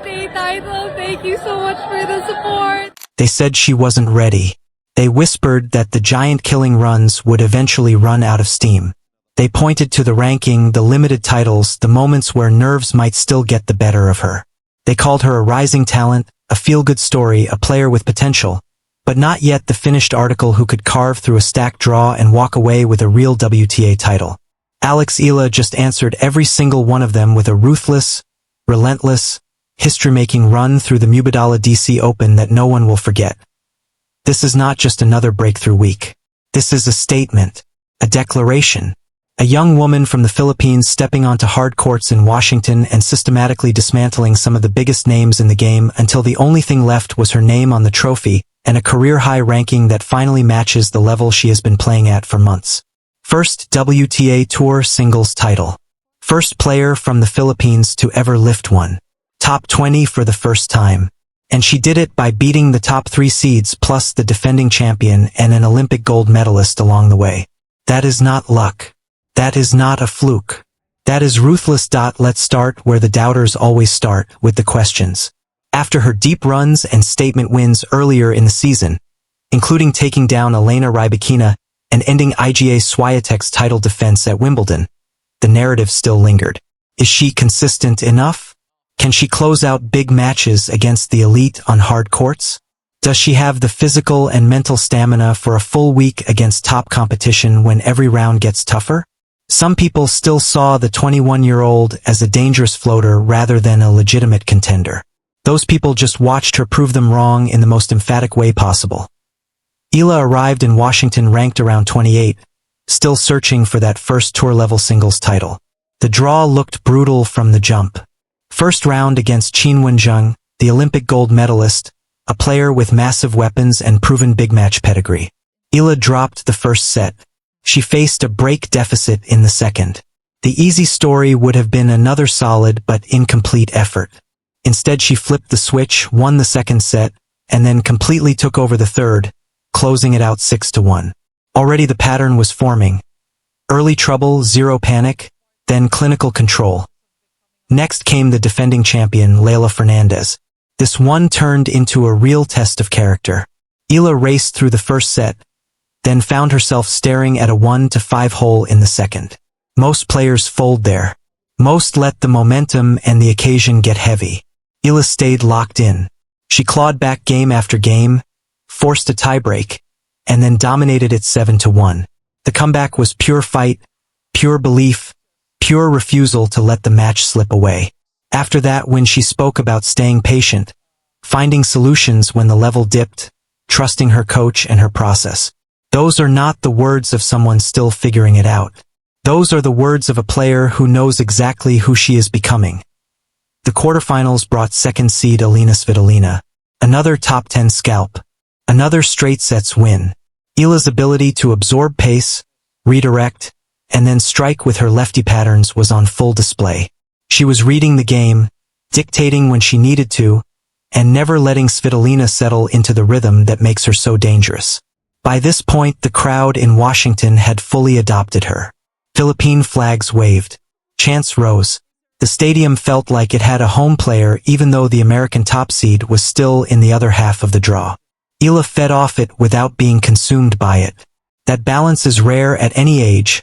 WTA title. Thank you so much for the support. They said she wasn't ready. They whispered that the giant-killing runs would eventually run out of steam. They pointed to the ranking, the limited titles, the moments where nerves might still get the better of her. They called her a rising talent, a feel-good story, a player with potential, but not yet the finished article who could carve through a stacked draw and walk away with a real WTA title. Eala just answered every single one of them with a ruthless, relentless, history-making run through the Mubadala DC Open that no one will forget. This is not just another breakthrough week. This is a statement, a declaration. A young woman from the Philippines stepping onto hard courts in Washington and systematically dismantling some of the biggest names in the game until the only thing left was her name on the trophy and a career-high ranking that finally matches the level she has been playing at for months. First WTA Tour singles title. First player from the Philippines to ever lift one. Top 20 for the first time. And she did it by beating the top 3 seeds plus the defending champion and an Olympic gold medalist along the way. That is not luck. That is not a fluke. That is ruthless. Let's start where the doubters always start, with the questions. After her deep runs and statement wins earlier in the season, including taking down Elena Rybakina and ending Iga Swiatek's title defense at Wimbledon, the narrative still lingered. Is she consistent enough? Can she close out big matches against the elite on hard courts? Does she have the physical and mental stamina for a full week against top competition when every round gets tougher? Some people still saw the 21-year-old as a dangerous floater rather than a legitimate contender. Those people just watched her prove them wrong in the most emphatic way possible. Eala arrived in Washington ranked around 28, still searching for that first tour-level singles title. The draw looked brutal from the jump. First round against Qin Wenjing, the Olympic gold medalist, a player with massive weapons and proven big match pedigree. Eala dropped the first set. She faced a break deficit in the second. The easy story would have been another solid but incomplete effort. Instead, she flipped the switch, won the second set, and then completely took over the third, closing it out 6-1. Already the pattern was forming. Early trouble, zero panic, then clinical control. Next came the defending champion, Leylah Fernandez. This one turned into a real test of character. Eala raced through the first set, then found herself staring at a 1-5 hole in the second. Most players fold there. Most let the momentum and the occasion get heavy. Eala stayed locked in. She clawed back game after game, forced a tiebreak, and then dominated it 7-1. The comeback was pure fight, pure belief, pure refusal to let the match slip away. After that, when she spoke about staying patient, finding solutions when the level dipped, trusting her coach and her process. Those are not the words of someone still figuring it out. Those are the words of a player who knows exactly who she is becoming. The quarterfinals brought second seed Alina Svitolina, another top 10 scalp, another straight sets win. Eala's ability to absorb pace, redirect, and then strike with her lefty patterns was on full display. She was reading the game, dictating when she needed to, and never letting Svitolina settle into the rhythm that makes her so dangerous. By this point, the crowd in Washington had fully adopted her. Philippine flags waved. Chants rose. The stadium felt like it had a home player even though the American top seed was still in the other half of the draw. Eala fed off it without being consumed by it. That balance is rare at any age,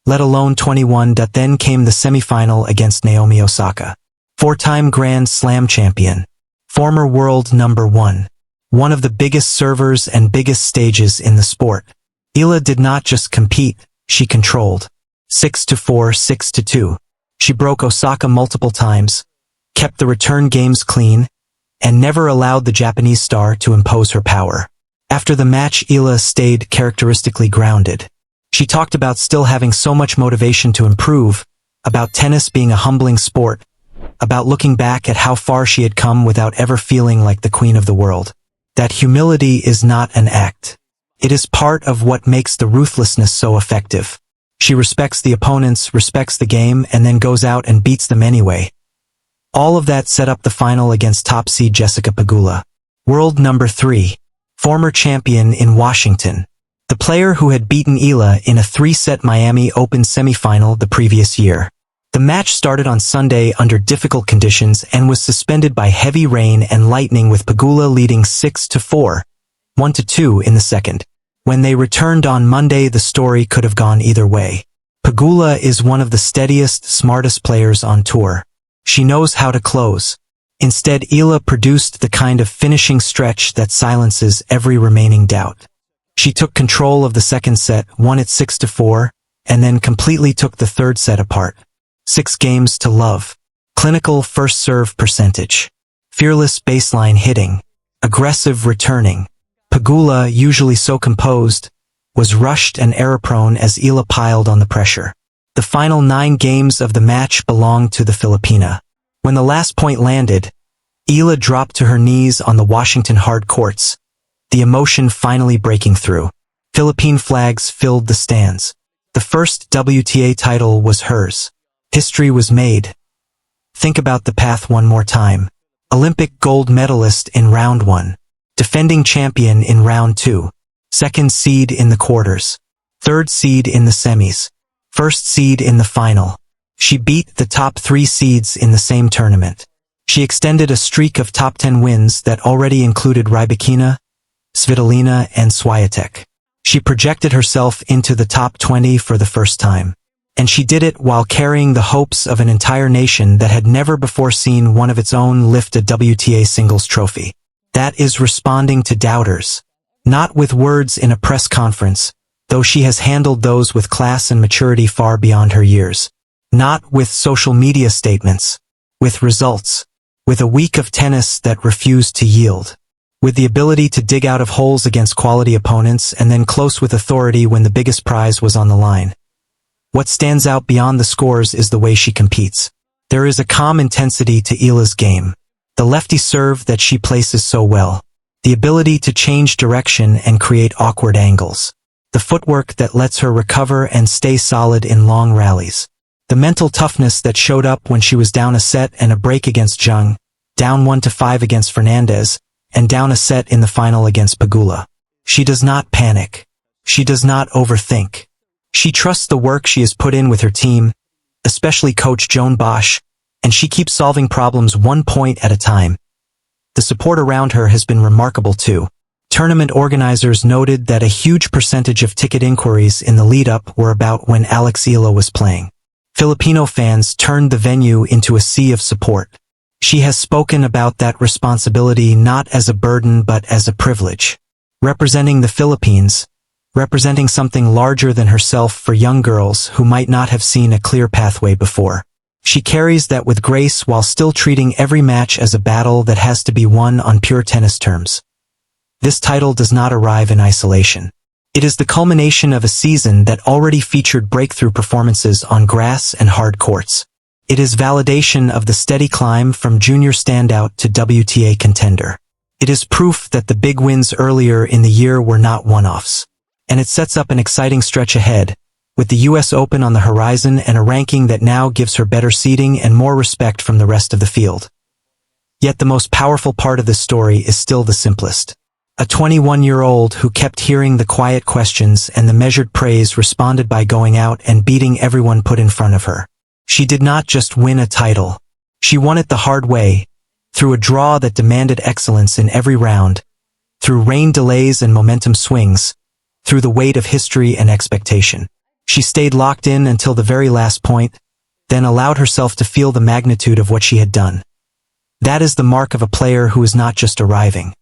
let alone 21. Then came the semifinal against Naomi Osaka. 4-time Grand Slam champion. Former world number 1. One of the biggest servers and biggest stages in the sport. Eala did not just compete, she controlled. 6-4, 6-2. She broke Osaka multiple times, kept the return games clean, and never allowed the Japanese star to impose her power. After the match, Eala stayed characteristically grounded. She talked about still having so much motivation to improve, about tennis being a humbling sport, about looking back at how far she had come without ever feeling like the queen of the world. That humility is not an act. It is part of what makes the ruthlessness so effective. She respects the opponents, respects the game, and then goes out and beats them anyway. All of that set up the final against top seed Jessica Pegula. World number 3. Former champion in Washington. The player who had beaten Eala in a 3-set Miami Open semifinal the previous year. The match started on Sunday under difficult conditions and was suspended by heavy rain and lightning, with Pegula leading 6-4, 1-2 in the second. When they returned on Monday, the story could have gone either way. Pegula is one of the steadiest, smartest players on tour. She knows how to close. Instead, Eala produced the kind of finishing stretch that silences every remaining doubt. She took control of the second set, won it 6-4, and then completely took the third set apart. 6 games to love. Clinical first serve percentage. Fearless baseline hitting. Aggressive returning. Pegula, usually so composed, was rushed and error-prone as Eala piled on the pressure. The final 9 games of the match belonged to the Filipina. When the last point landed, Eala dropped to her knees on the Washington hard courts, the emotion finally breaking through. Philippine flags filled the stands. The first WTA title was hers. History was made. Think about the path one more time. Olympic gold medalist in round 1. Defending champion in round 2. Second seed in the quarters. Third seed in the semis. First seed in the final. She beat the top 3 seeds in the same tournament. She extended a streak of top 10 wins that already included Rybakina, Svitolina, and Swiatek. She projected herself into the top 20 for the first time. And she did it while carrying the hopes of an entire nation that had never before seen one of its own lift a WTA singles trophy. That is responding to doubters. Not with words in a press conference, though she has handled those with class and maturity far beyond her years. Not with social media statements. With results. With a week of tennis that refused to yield. With the ability to dig out of holes against quality opponents and then close with authority when the biggest prize was on the line. What stands out beyond the scores is the way she competes. There is a calm intensity to Eala's game. The lefty serve that she places so well. The ability to change direction and create awkward angles. The footwork that lets her recover and stay solid in long rallies. The mental toughness that showed up when she was down a set and a break against Zhang, down 1-5 against Fernandez, and down a set in the final against Pegula. She does not panic. She does not overthink. She trusts the work she has put in with her team, especially coach Joan Bosch, and she keeps solving problems 1 point at a time. The support around her has been remarkable too. Tournament organizers noted that a huge percentage of ticket inquiries in the lead-up were about when Alex Eala was playing. Filipino fans turned the venue into a sea of support. She has spoken about that responsibility not as a burden but as a privilege. Representing the Philippines, representing something larger than herself for young girls who might not have seen a clear pathway before. She carries that with grace while still treating every match as a battle that has to be won on pure tennis terms. This title does not arrive in isolation. It is the culmination of a season that already featured breakthrough performances on grass and hard courts. It is validation of the steady climb from junior standout to WTA contender. It is proof that the big wins earlier in the year were not one-offs. And it sets up an exciting stretch ahead, with the US Open on the horizon and a ranking that now gives her better seeding and more respect from the rest of the field. Yet the most powerful part of this story is still the simplest. A 21-year-old who kept hearing the quiet questions and the measured praise responded by going out and beating everyone put in front of her. She did not just win a title. She won it the hard way, through a draw that demanded excellence in every round, through rain delays and momentum swings, through the weight of history and expectation. She stayed locked in until the very last point, then allowed herself to feel the magnitude of what she had done. That is the mark of a player who is not just arriving.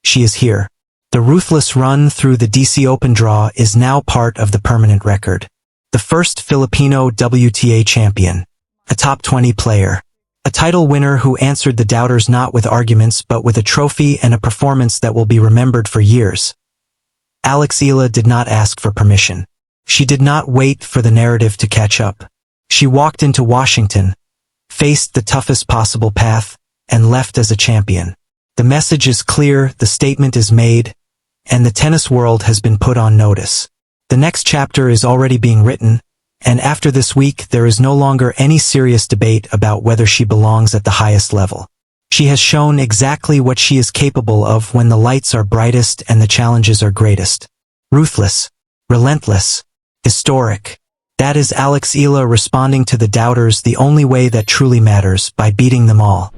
She is here. The ruthless run through the DC Open draw is now part of the permanent record. The first Filipino WTA champion. A top 20 player. A title winner who answered the doubters not with arguments but with a trophy and a performance that will be remembered for years. Alex Eala did not ask for permission. She did not wait for the narrative to catch up. She walked into Washington, faced the toughest possible path, and left as a champion. The message is clear, the statement is made, and the tennis world has been put on notice. The next chapter is already being written, and after this week there is no longer any serious debate about whether she belongs at the highest level. She has shown exactly what she is capable of when the lights are brightest and the challenges are greatest. Ruthless. Relentless. Historic. That is Eala responding to the doubters the only way that truly matters, by beating them all.